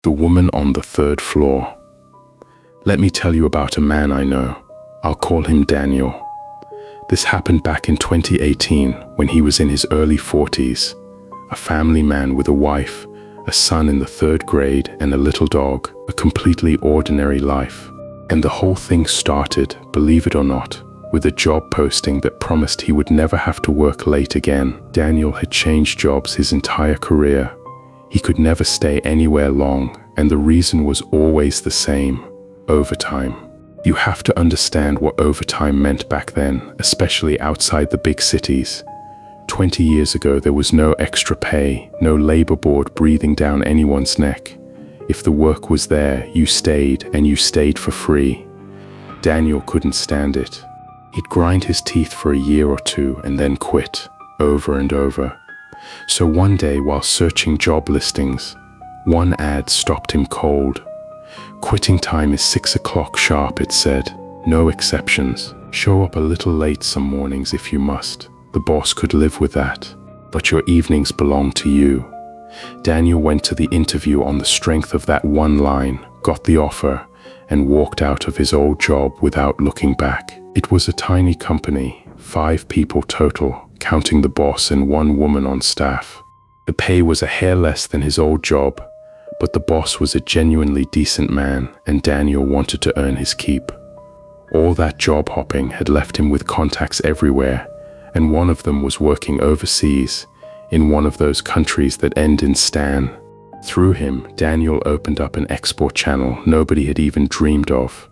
The woman on the third floor. Let me tell you about a man I know. I'll call him Daniel. This happened back in 2018 when he was in his early 40s. A family man with a wife, a son in the 3rd grade, and a little dog. A completely ordinary life. And the whole thing started, believe it or not, with a job posting that promised he would never have to work late again. Daniel had changed jobs his entire career. He could never stay anywhere long, and the reason was always the same: overtime. You have to understand what overtime meant back then, especially outside the big cities. 20 years ago, there was no extra pay, no labor board breathing down anyone's neck. If the work was there, you stayed, and you stayed for free. Daniel couldn't stand it. He'd grind his teeth for a year or two and then quit, over and over. So one day, while searching job listings, one ad stopped him cold. Quitting time is 6 o'clock sharp, it said. No exceptions. Show up a little late some mornings if you must. The boss could live with that. But your evenings belong to you. Daniel went to the interview on the strength of that one line, got the offer, and walked out of his old job without looking back. It was a tiny company, 5 people total, counting the boss and 1 woman on staff. The pay was a hair less than his old job, but the boss was a genuinely decent man, and Daniel wanted to earn his keep. All that job hopping had left him with contacts everywhere, and one of them was working overseas, in one of those countries that end in stan. Through him, Daniel opened up an export channel nobody had even dreamed of.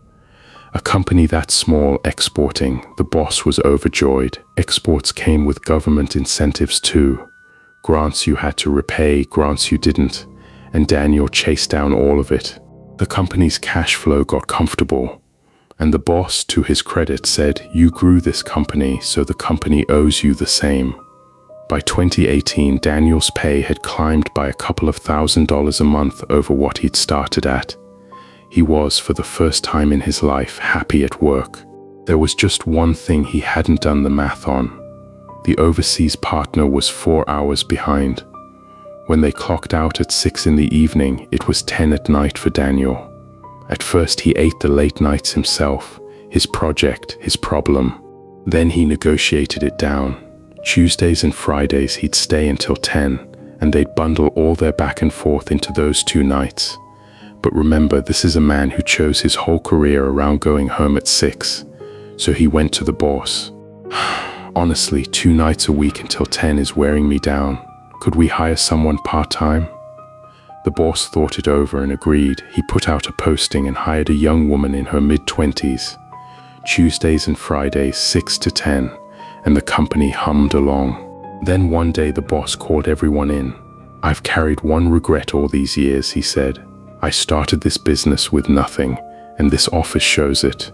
A company that small exporting, the boss was overjoyed. Exports came with government incentives too. Grants you had to repay, grants you didn't, and Daniel chased down all of it. The company's cash flow got comfortable, and the boss, to his credit, said, "You grew this company, so the company owes you the same." By 2018, Daniel's pay had climbed by a couple of $1,000s a month over what he'd started at. He was, for the first time in his life, happy at work. There was just one thing he hadn't done the math on. The overseas partner was 4 hours behind. When they clocked out at 6 in the evening, it was 10 at night for Daniel. At first, he ate the late nights himself, his project, his problem. Then he negotiated it down. Tuesdays and Fridays, he'd stay until 10, and they'd bundle all their back and forth into those 2 nights. But remember, this is a man who chose his whole career around going home at 6. So he went to the boss. "Honestly, 2 nights a week until 10 is wearing me down. Could we hire someone part-time?" The boss thought it over and agreed. He put out a posting and hired a young woman in her mid-20s. Tuesdays and Fridays, 6 to 10, and the company hummed along. Then one day the boss called everyone in. "I've carried one regret all these years," he said. "I started this business with nothing, and this office shows it.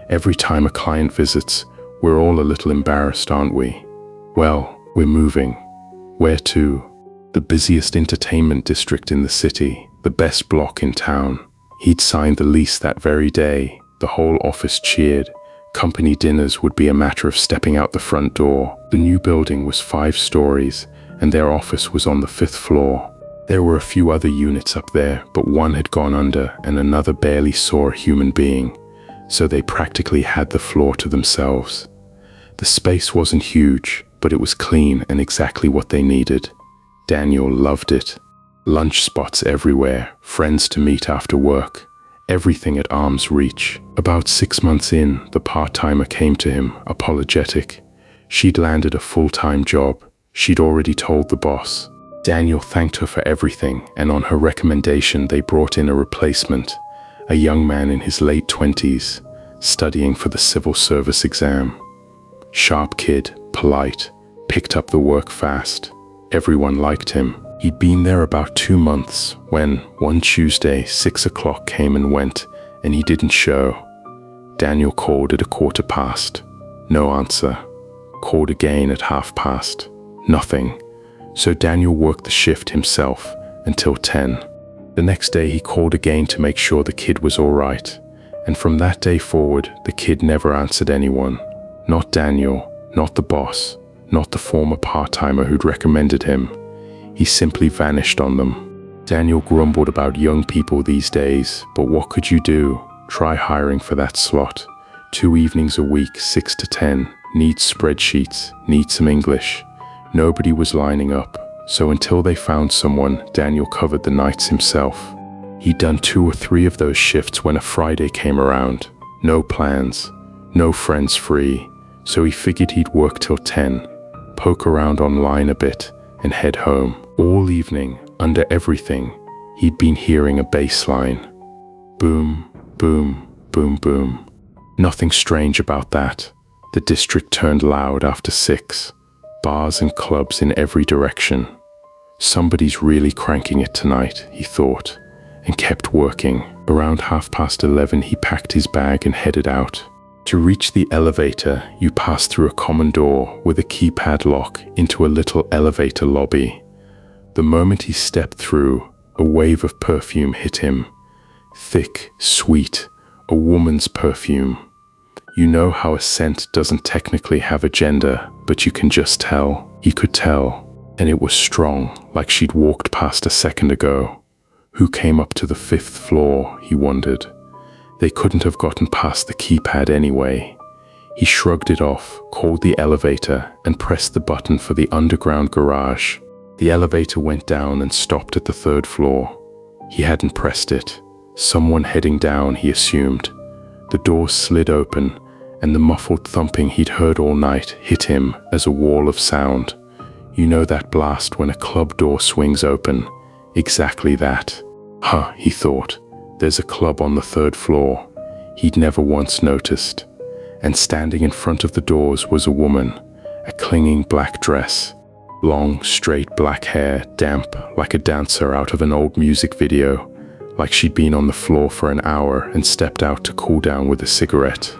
Every time a client visits, we're all a little embarrassed, aren't we? Well, we're moving. Where to? The busiest entertainment district in the city, the best block in town." He'd signed the lease that very day. The whole office cheered. Company dinners would be a matter of stepping out the front door. The new building was 5 stories, and their office was on the 5th floor. There were a few other units up there, but one had gone under and another barely saw a human being, so they practically had the floor to themselves. The space wasn't huge, but it was clean and exactly what they needed. Daniel loved it. Lunch spots everywhere, friends to meet after work, everything at arm's reach. About 6 months in, the part-timer came to him, apologetic. She'd landed a full-time job. She'd already told the boss. Daniel thanked her for everything, and on her recommendation they brought in a replacement, a young man in his late 20s, studying for the civil service exam. Sharp kid, polite, picked up the work fast. Everyone liked him. He'd been there about 2 months when, one Tuesday, 6 o'clock came and went, and he didn't show. Daniel called at 1:15. No answer. Called again at 1:30. Nothing. So Daniel worked the shift himself until 10. The next day he called again to make sure the kid was all right. And from that day forward, the kid never answered anyone. Not Daniel, not the boss, not the former part-timer who'd recommended him. He simply vanished on them. Daniel grumbled about young people these days, but what could you do? Try hiring for that slot. 2 evenings a week, 6 to 10. Need spreadsheets, need some English. Nobody was lining up, so until they found someone, Daniel covered the nights himself. He'd done 2 or 3 of those shifts when a Friday came around. No plans, no friends free, so he figured he'd work till 10, poke around online a bit, and head home. All evening, under everything, he'd been hearing a bass line. Boom, boom, boom, boom. Nothing strange about that. The district turned loud after 6. Bars and clubs in every direction. Somebody's really cranking it tonight, he thought, and kept working. Around 11:30, he packed his bag and headed out. To reach the elevator, you pass through a common door with a keypad lock into a little elevator lobby. The moment he stepped through, a wave of perfume hit him. Thick, sweet, a woman's perfume. You know how a scent doesn't technically have a gender, but you can just tell. He could tell, and it was strong, like she'd walked past a second ago. Who came up to the 5th floor, he wondered. They couldn't have gotten past the keypad anyway. He shrugged it off, called the elevator, and pressed the button for the underground garage. The elevator went down and stopped at the 3rd floor. He hadn't pressed it. Someone heading down, he assumed. The door slid open, and the muffled thumping he'd heard all night hit him as a wall of sound. You know that blast when a club door swings open? Exactly that. Huh, he thought. There's a club on the 3rd floor. He'd never once noticed. And standing in front of the doors was a woman, a clinging black dress. Long, straight black hair, damp like a dancer out of an old music video, like she'd been on the floor for an hour and stepped out to cool down with a cigarette.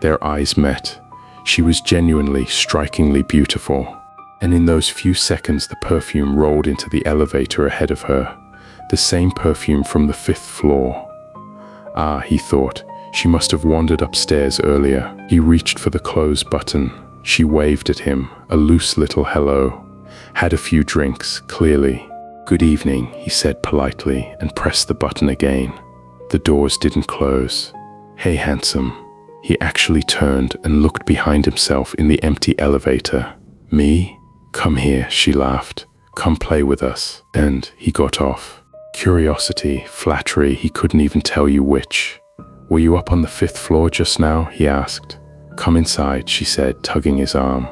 Their eyes met. She was genuinely, strikingly beautiful. And in those few seconds, the perfume rolled into the elevator ahead of her. The same perfume from the 5th floor. Ah, he thought, she must have wandered upstairs earlier. He reached for the close button. She waved at him, a loose little hello. Had a few drinks, clearly. Good evening, he said politely, and pressed the button again. The doors didn't close. Hey, handsome. He actually turned and looked behind himself in the empty elevator. Me? Come here, she laughed. Come play with us. And he got off. Curiosity, flattery, he couldn't even tell you which. Were you up on the 5th floor just now? He asked. Come inside, she said, tugging his arm.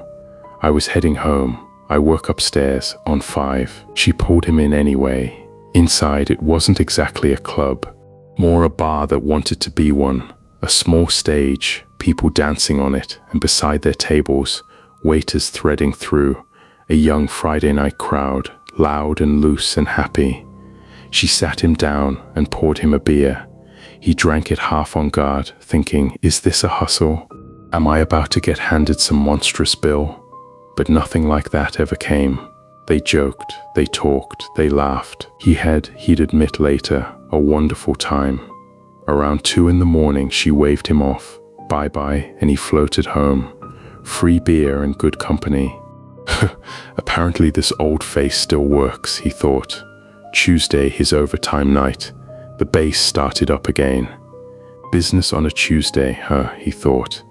I was heading home. I work upstairs, on 5. She pulled him in anyway. Inside, it wasn't exactly a club. More a bar that wanted to be one. A small stage, people dancing on it, and beside their tables, waiters threading through. A young Friday night crowd, loud and loose and happy. She sat him down and poured him a beer. He drank it half on guard, thinking, is this a hustle? Am I about to get handed some monstrous bill? But nothing like that ever came. They joked, they talked, they laughed. He'd admit later, a wonderful time. Around 2 in the morning, she waved him off. Bye-bye, and he floated home. Free beer and good company. Apparently this old face still works, he thought. Tuesday, his overtime night. The bass started up again. Business on a Tuesday, he thought.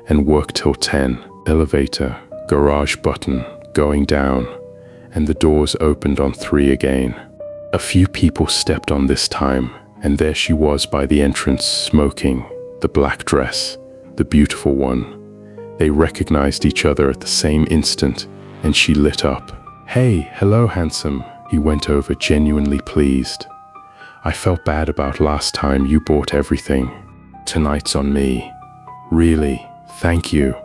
And work till 10. Elevator, garage button, going down. And the doors opened on 3 again. A few people stepped on this time, and there she was by the entrance, smoking. The black dress, the beautiful one. They recognized each other at the same instant, and she lit up. Hey, hello, handsome. He went over, genuinely pleased. I felt bad about last time you bought everything. Tonight's on me. Really, thank you.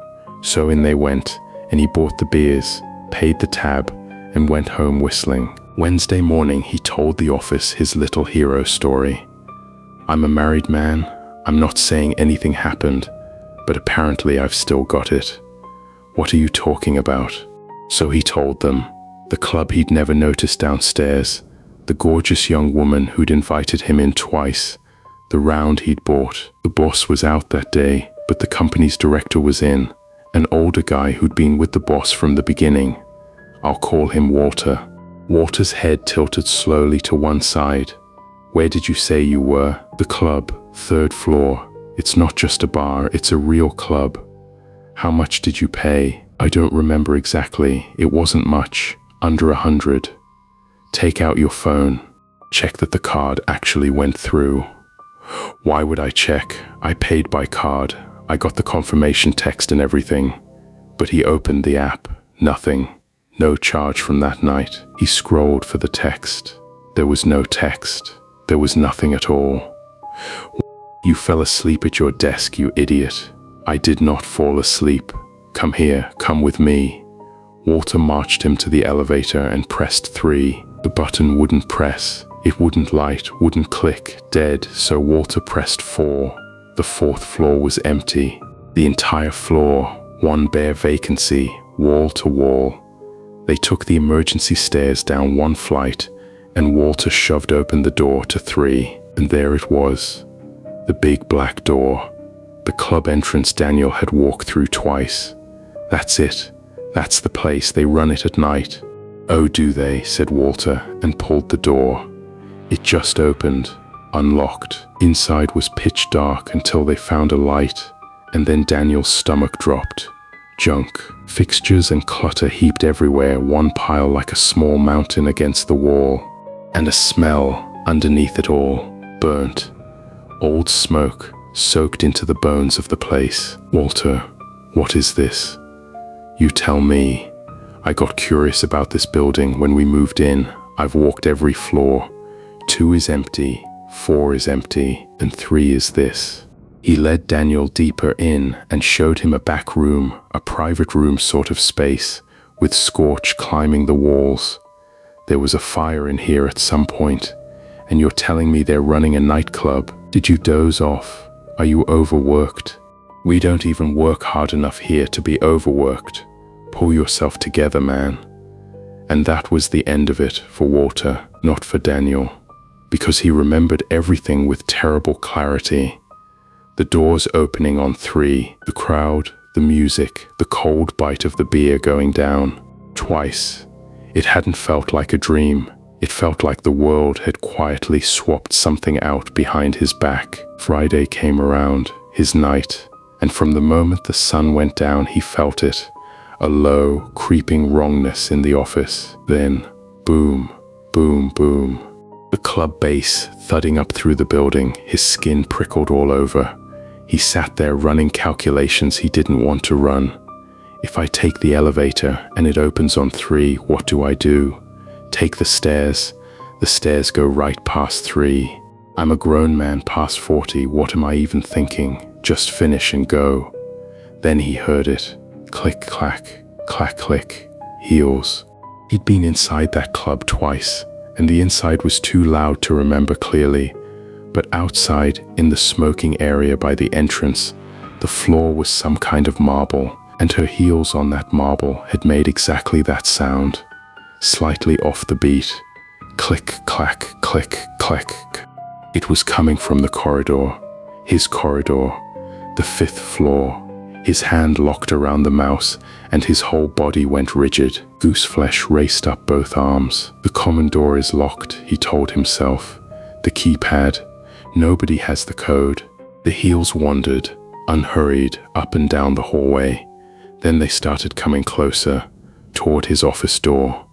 So in they went, and he bought the beers, paid the tab, and went home whistling. Wednesday morning, he told the office his little hero story. I'm a married man. I'm not saying anything happened, but apparently I've still got it. What are you talking about? So he told them. The club he'd never noticed downstairs, the gorgeous young woman who'd invited him in twice, the round he'd bought. The boss was out that day, but the company's director was in, an older guy who'd been with the boss from the beginning. I'll call him Walter. Walter's head tilted slowly to one side. Where did you say you were? The club, 3rd floor. It's not just a bar, it's a real club. How much did you pay? I don't remember exactly. It wasn't much. Under 100. Take out your phone. Check that the card actually went through. Why would I check? I paid by card. I got the confirmation text and everything. But he opened the app. Nothing. No charge from that night. He scrolled for the text. There was no text. There was nothing at all. You fell asleep at your desk, you idiot. I did not fall asleep. Come here, come with me. Walter marched him to the elevator and pressed 3. The button wouldn't press. It wouldn't light, wouldn't click, dead, so Walter pressed 4. The 4th floor was empty. The entire floor, one bare vacancy, wall to wall. They took the emergency stairs down one flight, and Walter shoved open the door to 3, and there it was. The big black door. The club entrance Daniel had walked through twice. That's it. That's the place. They run it at night. Oh, do they? Said Walter, and pulled the door. It just opened, unlocked. Inside was pitch dark until they found a light, and then Daniel's stomach dropped. Junk, fixtures and clutter heaped everywhere, one pile like a small mountain against the wall. And a smell underneath it all, burnt. Old smoke soaked into the bones of the place. Walter, what is this? You tell me. I got curious about this building when we moved in. I've walked every floor. 2 is empty, 4 is empty, and 3 is this. He led Daniel deeper in and showed him a back room, a private room sort of space, with scorch climbing the walls. There was a fire in here at some point, and you're telling me they're running a nightclub. Did you doze off? Are you overworked? We don't even work hard enough here to be overworked. Pull yourself together, man. And that was the end of it for Walter, not for Daniel, because he remembered everything with terrible clarity. The doors opening on 3, the crowd, the music, the cold bite of the beer going down. Twice. It hadn't felt like a dream. It felt like the world had quietly swapped something out behind his back. Friday came around, his night, and from the moment the sun went down he felt it. A low, creeping wrongness in the office. Then, boom, boom, boom. The club bass thudding up through the building, his skin prickled all over. He sat there running calculations he didn't want to run. If I take the elevator and it opens on 3, what do I do? Take the stairs go right past 3. I'm a grown man past 40, what am I even thinking? Just finish and go. Then he heard it. Click, clack, clack, click, heels. He'd been inside that club twice, and the inside was too loud to remember clearly. But outside, in the smoking area by the entrance, the floor was some kind of marble, and her heels on that marble had made exactly that sound. Slightly off the beat. Click, clack, click, clack. It was coming from the corridor. His corridor. The 5th floor. His hand locked around the mouse, and his whole body went rigid. Gooseflesh raced up both arms. The common door is locked, he told himself. The keypad. Nobody has the code. The heels wandered, unhurried, up and down the hallway. Then they started coming closer, toward his office door.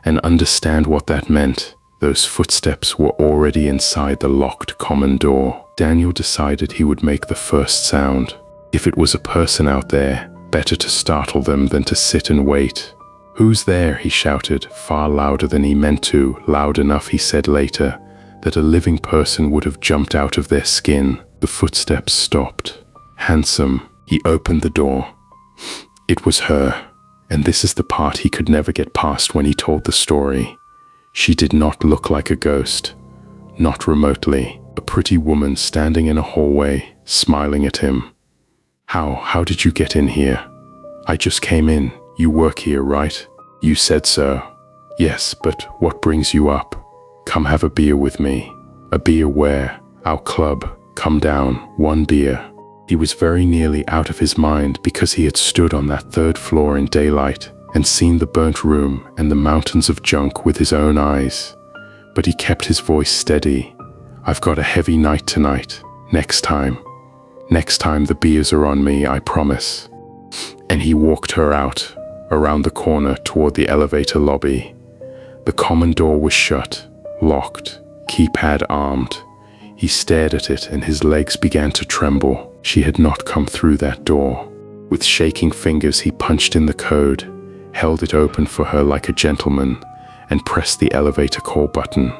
And understand what that meant. Those footsteps were already inside the locked common door. Daniel decided he would make the first sound. If it was a person out there, better to startle them than to sit and wait. Who's there? He shouted, far louder than he meant to, loud enough, he said later, that a living person would have jumped out of their skin. The footsteps stopped. Handsome. He opened the door. It was her. And this is the part he could never get past when he told the story. She did not look like a ghost. Not remotely. A pretty woman standing in a hallway, smiling at him. How did you get in here? I just came in. You work here, right? You said so. Yes, but what brings you up? Come have a beer with me. A beer where? Our club. Come down. 1 beer. He was very nearly out of his mind because he had stood on that 3rd floor in daylight and seen the burnt room and the mountains of junk with his own eyes. But he kept his voice steady. "I've got a heavy night tonight. Next time the beers are on me, I promise." And he walked her out, around the corner toward the elevator lobby. The common door was shut, locked, keypad armed. He stared at it and his legs began to tremble. She had not come through that door. With shaking fingers he punched in the code, held it open for her like a gentleman, and pressed the elevator call button.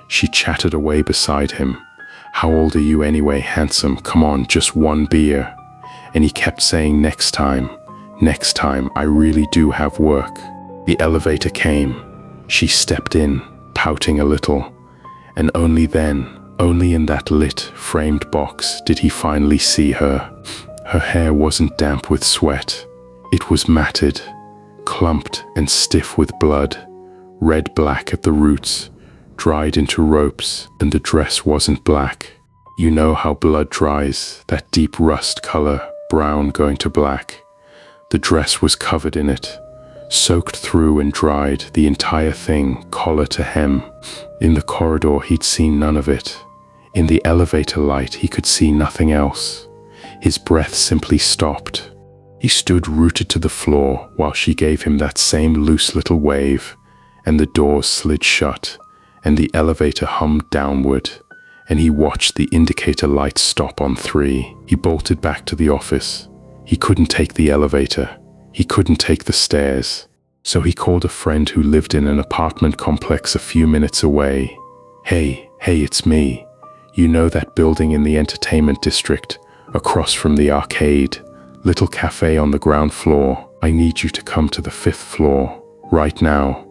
She chattered away beside him. "How old are you anyway, handsome? Come on, just one beer." And he kept saying, next time, I really do have work." The elevator came. She stepped in, pouting a little, and only then, only in that lit, framed box did he finally see her. Her hair wasn't damp with sweat. It was matted, clumped and stiff with blood, red-black at the roots, dried into ropes, and the dress wasn't black. You know how blood dries, that deep rust color, brown going to black. The dress was covered in it, soaked through and dried, the entire thing, collar to hem. In the corridor he'd seen none of it. In the elevator light he could see nothing else. His breath simply stopped. He stood rooted to the floor while she gave him that same loose little wave, and the doors slid shut, and the elevator hummed downward, and he watched the indicator lights stop on 3. He bolted back to the office. He couldn't take the elevator. He couldn't take the stairs. So he called a friend who lived in an apartment complex a few minutes away. Hey, it's me. You know that building in the entertainment district, across from the arcade, little cafe on the ground floor. I need you to come to the 5th floor, right now.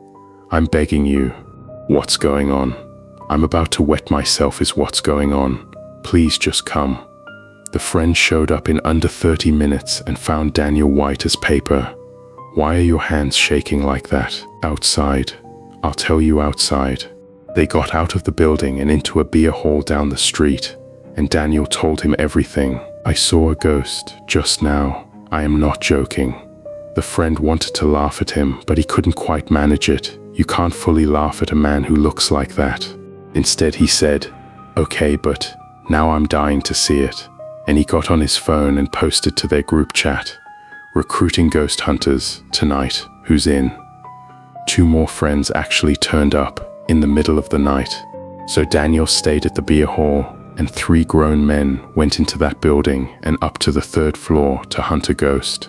I'm begging you." "What's going on?" "I'm about to wet myself is what's going on. Please just come." The friend showed up in under 30 minutes and found Daniel white as paper. "Why are your hands shaking like that?" "Outside. I'll tell you outside." They got out of the building and into a beer hall down the street, and Daniel told him everything. "I saw a ghost just now. I am not joking." The friend wanted to laugh at him, but he couldn't quite manage it. You can't fully laugh at a man who looks like that. Instead he said, "Okay, but now I'm dying to see it." And he got on his phone and posted to their group chat, "Recruiting ghost hunters tonight, who's in?" 2 more friends actually turned up in the middle of the night. So Daniel stayed at the beer hall, and 3 grown men went into that building and up to the 3rd floor to hunt a ghost.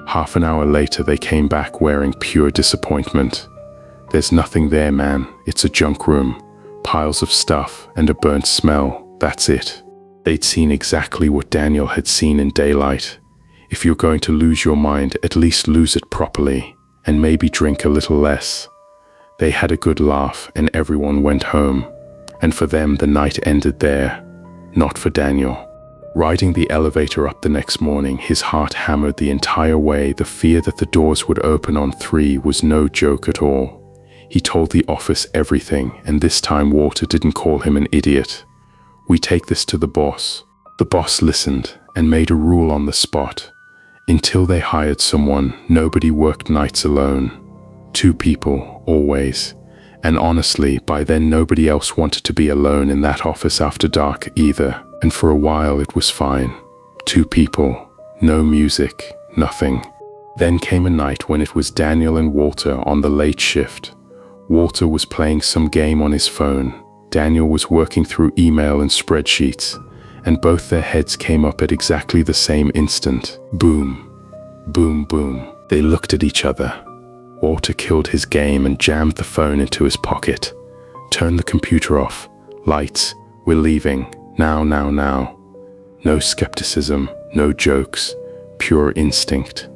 Half an hour later they came back wearing pure disappointment. "There's nothing there, man. It's a junk room. Piles of stuff and a burnt smell. That's it." They'd seen exactly what Daniel had seen in daylight. If you're going to lose your mind, at least lose it properly, and maybe drink a little less. They had a good laugh and everyone went home. And for them the night ended there. Not for Daniel. Riding the elevator up the next morning, his heart hammered the entire way. The fear that the doors would open on 3 was no joke at all. He told the office everything, and this time Walter didn't call him an idiot. "We take this to the boss." The boss listened and made a rule on the spot. Until they hired someone, nobody worked nights alone. 2 people, always. And honestly, by then nobody else wanted to be alone in that office after dark either. And for a while it was fine. 2 people, no music, nothing. Then came a night when it was Daniel and Walter on the late shift. Walter was playing some game on his phone. Daniel was working through email and spreadsheets, and both their heads came up at exactly the same instant. Boom, boom, boom. They looked at each other. Walter killed his game and jammed the phone into his pocket. Turned the computer off. "Lights, we're leaving. Now. No skepticism, no jokes, pure instinct.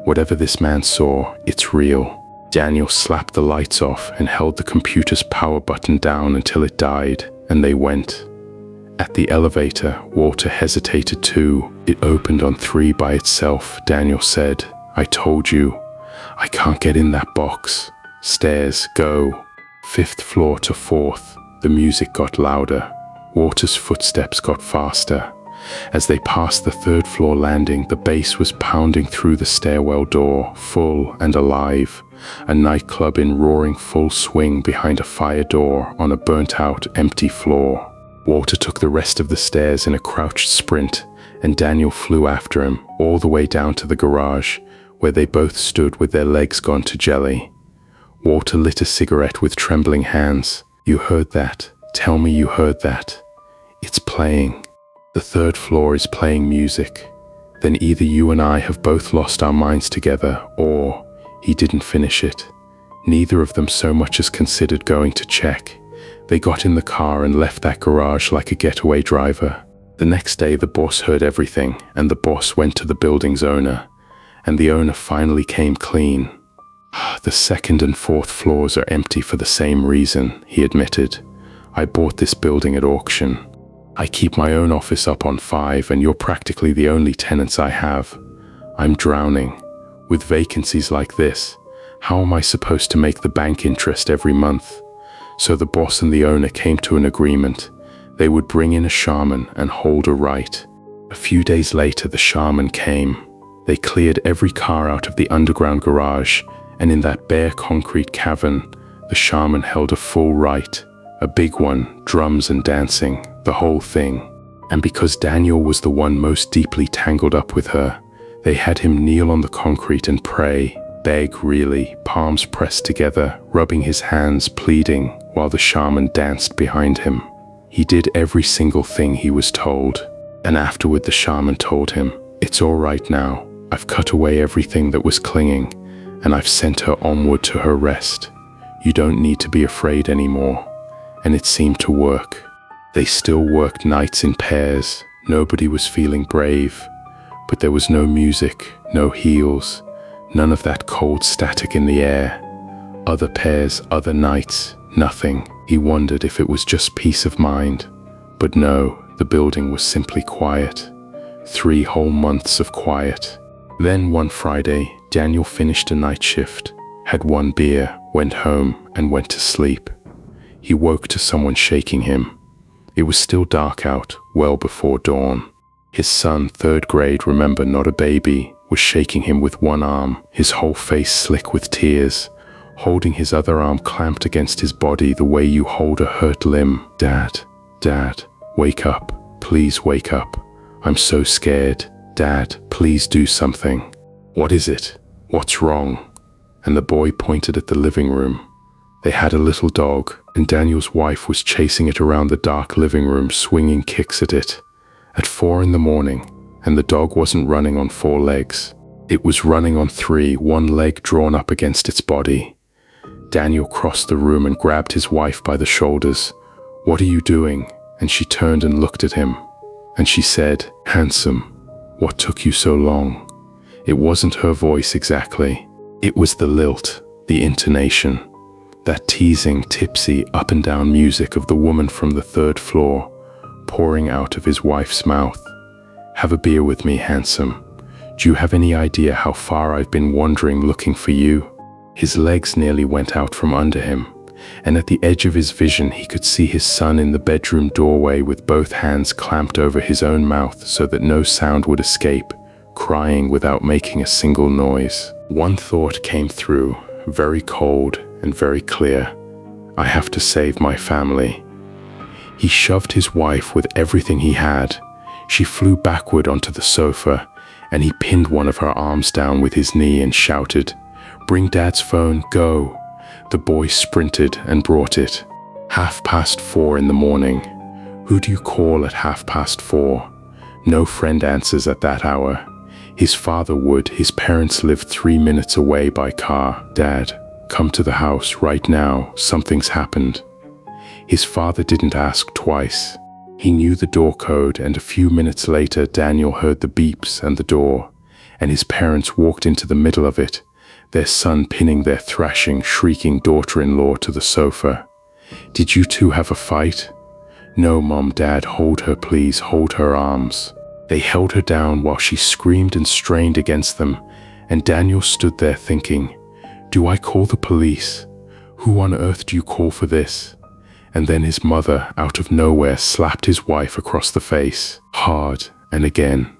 Whatever this man saw, it's real." Daniel slapped the lights off and held the computer's power button down until it died, and they went. At the elevator, Walter hesitated too. It opened on 3 by itself. Daniel said, "I told you. I can't get in that box." Stairs, go. 5th floor to 4th. The music got louder. Walter's footsteps got faster. As they passed the third-floor landing, the bass was pounding through the stairwell door, full and alive, a nightclub in roaring full swing behind a fire door on a burnt-out, empty floor. Walter took the rest of the stairs in a crouched sprint, and Daniel flew after him, all the way down to the garage, where they both stood with their legs gone to jelly. Walter lit a cigarette with trembling hands. "You heard that? Tell me you heard that. It's playing. The third floor is playing music. Then either you and I have both lost our minds together, or..." He didn't finish it. Neither of them so much as considered going to check. They got in the car and left that garage like a getaway driver. The next day the boss heard everything, and the boss went to the building's owner, and the owner finally came clean. "The second and fourth floors are empty for the same reason," he admitted. "I bought this building at auction. I keep my own office up on 5, and you're practically the only tenants I have. I'm drowning. With vacancies like this, how am I supposed to make the bank interest every month?" So the boss and the owner came to an agreement. They would bring in a shaman and hold a rite. A few days later, the shaman came. They cleared every car out of the underground garage, and in that bare concrete cavern, the shaman held a full rite, a big one, drums and dancing, the whole thing. And because Daniel was the one most deeply tangled up with her, they had him kneel on the concrete and pray, beg really, palms pressed together, rubbing his hands, pleading, while the shaman danced behind him. He did every single thing he was told. And afterward the shaman told him, "It's all right now. I've cut away everything that was clinging, and I've sent her onward to her rest. You don't need to be afraid anymore." And it seemed to work. They still worked nights in pairs. Nobody was feeling brave. But there was no music, no heels, none of that cold static in the air. Other pairs, other nights, nothing. He wondered if it was just peace of mind. But no, the building was simply quiet. 3 whole months of quiet. Then one Friday, Daniel finished a night shift, had 1 beer, went home, and went to sleep. He woke to someone shaking him. It was still dark out, well before dawn. His son, 3rd grade, remember, not a baby, was shaking him with one arm, his whole face slick with tears, holding his other arm clamped against his body the way you hold a hurt limb. "Dad, Dad, wake up. Please wake up. I'm so scared. Dad, please do something." "What is it? What's wrong?" And the boy pointed at the living room. They had a little dog, and Daniel's wife was chasing it around the dark living room, swinging kicks at it. At 4 in the morning, and the dog wasn't running on 4 legs. It was running on 3, one leg drawn up against its body. Daniel crossed the room and grabbed his wife by the shoulders. "What are you doing?" And she turned and looked at him. And she said, "Handsome, what took you so long?" It wasn't her voice exactly. It was the lilt, the intonation, that teasing, tipsy, up and down music of the woman from the 3rd floor, pouring out of his wife's mouth. "Have a beer with me, handsome. Do you have any idea how far I've been wandering looking for you?" His legs nearly went out from under him, and at the edge of his vision he could see his son in the bedroom doorway with both hands clamped over his own mouth so that no sound would escape, crying without making a single noise. One thought came through, very cold and very clear. "I have to save my family." He shoved his wife with everything he had. She flew backward onto the sofa, and he pinned one of her arms down with his knee and shouted, "Bring Dad's phone, go." The boy sprinted and brought it. 4:30 in the morning. Who do you call at 4:30? No friend answers at that hour. His father would. His parents lived 3 minutes away by car. "Dad, come to the house right now. Something's happened." His father didn't ask twice. He knew the door code, and a few minutes later Daniel heard the beeps and the door, and his parents walked into the middle of it, their son pinning their thrashing, shrieking daughter-in-law to the sofa. "Did you two have a fight?" "No, Mom, Dad, hold her please, hold her arms." They held her down while she screamed and strained against them, and Daniel stood there thinking, "Do I call the police? Who on earth do you call for this?" And then his mother, out of nowhere, slapped his wife across the face, hard, and again.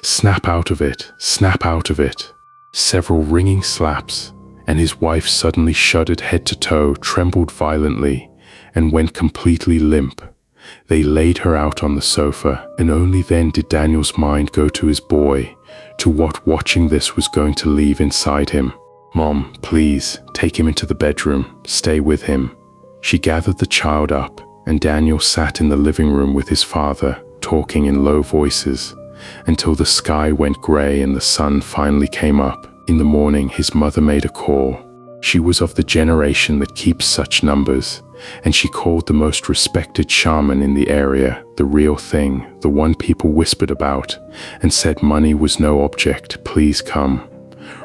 Snap out of it, snap out of it. Several ringing slaps, and his wife suddenly shuddered head to toe, trembled violently, and went completely limp. They laid her out on the sofa, and only then did Daniel's mind go to his boy, to what watching this was going to leave inside him. "Mom, please, take him into the bedroom, stay with him." She gathered the child up, and Daniel sat in the living room with his father, talking in low voices, until the sky went grey and the sun finally came up. In the morning, his mother made a call. She was of the generation that keeps such numbers, and she called the most respected shaman in the area, the real thing, the one people whispered about, and said money was no object, please come.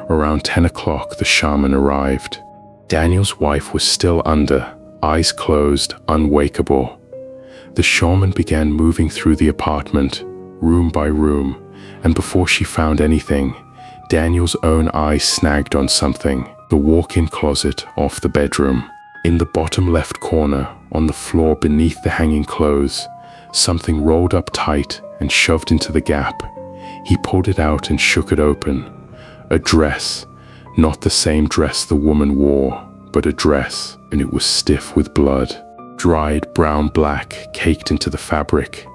Around 10 o'clock, the shaman arrived. Daniel's wife was still under, eyes closed, unwakeable. The shaman began moving through the apartment, room by room, and before she found anything, Daniel's own eyes snagged on something, the walk-in closet off the bedroom. In the bottom left corner, on the floor beneath the hanging clothes, something rolled up tight and shoved into the gap. He pulled it out and shook it open. A dress, not the same dress the woman wore, but a dress, and it was stiff with blood. Dried brown black caked into the fabric,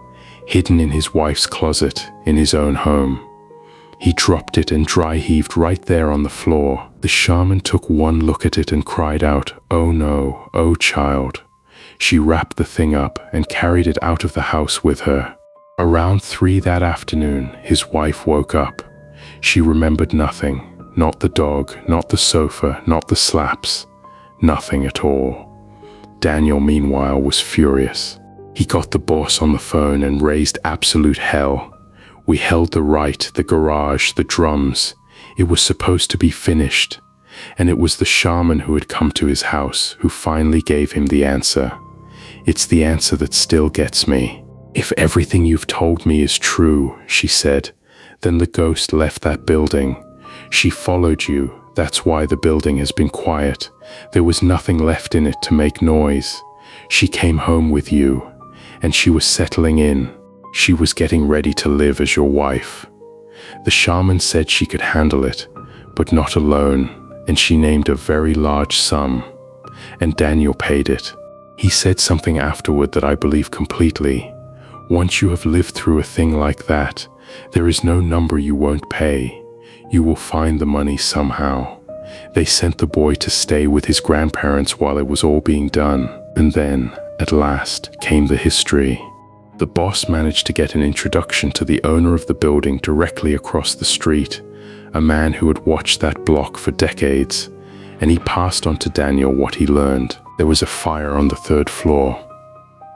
hidden in his wife's closet in his own home. He dropped it and dry heaved right there on the floor. The shaman took one look at it and cried out, "Oh no, oh child." She wrapped the thing up and carried it out of the house with her. Around 3 that afternoon, his wife woke up. She remembered nothing, not the dog, not the sofa, not the slaps, nothing at all. Daniel, meanwhile, was furious. He got the boss on the phone and raised absolute hell. We held the right, the garage, the drums. It was supposed to be finished. And it was the shaman who had come to his house who finally gave him the answer. It's the answer that still gets me. "If everything you've told me is true," she said, "then the ghost left that building. She followed you. That's why the building has been quiet. There was nothing left in it to make noise. She came home with you, and she was settling in. She was getting ready to live as your wife. The shaman said she could handle it, but not alone, and she named a very large sum, and Daniel paid it. He said something afterward that I believe completely. Once you have lived through a thing like that, there is no number you won't pay. You will find the money somehow. They sent the boy to stay with his grandparents while it was all being done, and then, at last, came the history. The boss managed to get an introduction to the owner of the building directly across the street, a man who had watched that block for decades, and he passed on to Daniel what he learned. There was a fire on the 3rd floor.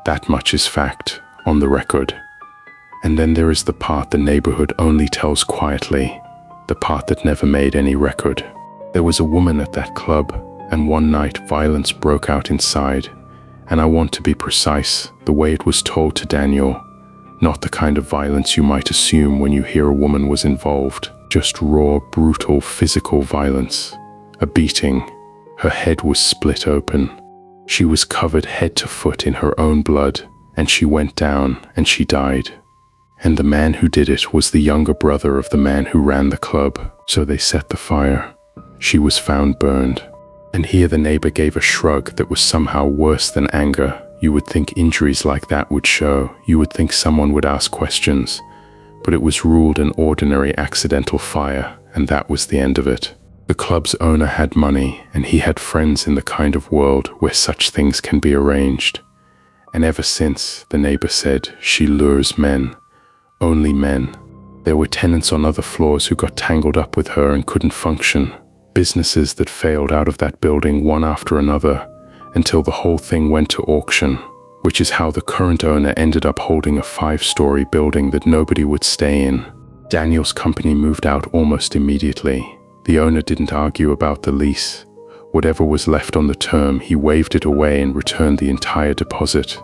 That much is fact, on the record. And then there is the part the neighborhood only tells quietly, the part that never made any record. There was a woman at that club, and one night violence broke out inside. And I want to be precise, the way it was told to Daniel, not the kind of violence you might assume when you hear a woman was involved, just raw, brutal, physical violence. A beating. Her head was split open. She was covered head to foot in her own blood, and she went down and she died. And the man who did it was the younger brother of the man who ran the club, so they set the fire. She was found burned. And here the neighbor gave a shrug that was somehow worse than anger. You would think injuries like that would show. You would think someone would ask questions. But it was ruled an ordinary accidental fire, and that was the end of it. The club's owner had money, and he had friends in the kind of world where such things can be arranged. And ever since, the neighbor said, she lures men. Only men. There were tenants on other floors who got tangled up with her and couldn't function. Businesses that failed out of that building one after another, until the whole thing went to auction, which is how the current owner ended up holding a 5-story building that nobody would stay in. Daniel's company moved out almost immediately. The owner didn't argue about the lease. Whatever was left on the term, he waved it away and returned the entire deposit.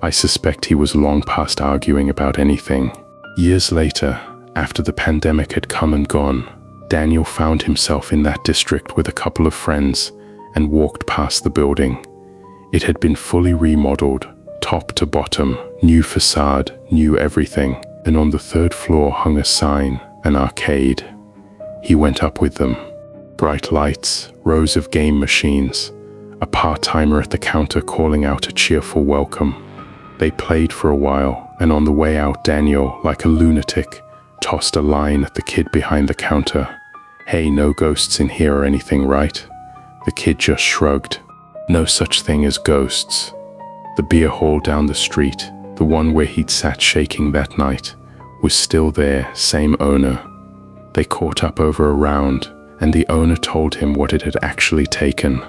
I suspect he was long past arguing about anything. Years later, after the pandemic had come and gone, Daniel found himself in that district with a couple of friends and walked past the building. It had been fully remodeled, top to bottom, new facade, new everything, and on the third floor hung a sign, an arcade. He went up with them. Bright lights, rows of game machines, a part-timer at the counter calling out a cheerful welcome. They played for a while, and on the way out, Daniel, like a lunatic, tossed a line at the kid behind the counter. "Hey, no ghosts in here or anything, right?" The kid just shrugged. No such thing as ghosts. The beer hall down the street, the one where he'd sat shaking that night, was still there, same owner. They caught up over a round, and the owner told him what it had actually taken.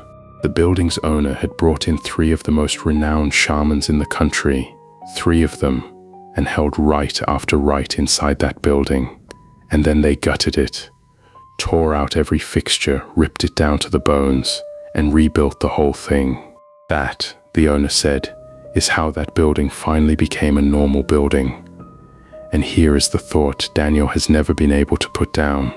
The building's owner had brought in 3 of the most renowned shamans in the country, 3 of them, and held rite after rite inside that building. And then they gutted it, tore out every fixture, ripped it down to the bones, and rebuilt the whole thing. That, the owner said, is how that building finally became a normal building. And here is the thought Daniel has never been able to put down,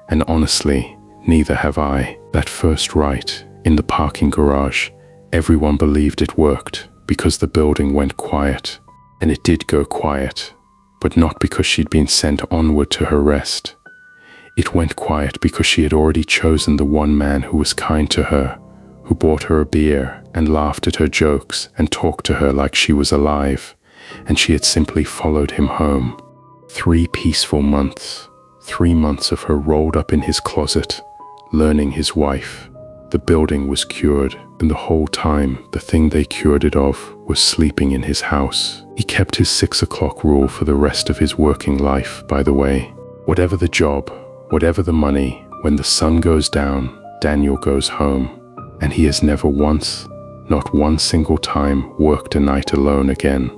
and honestly, neither have I. That first rite, in the parking garage, everyone believed it worked because the building went quiet. And it did go quiet, but not because she'd been sent onward to her rest. It went quiet because she had already chosen the one man who was kind to her, who bought her a beer and laughed at her jokes and talked to her like she was alive, and she had simply followed him home. 3 peaceful months, 3 months of her rolled up in his closet, learning his wife. The building was cured, and the whole time the thing they cured it of was sleeping in his house. He kept his 6 o'clock rule for the rest of his working life, by the way. Whatever the job, whatever the money, when the sun goes down, Daniel goes home. And he has never once, not one single time, worked a night alone again.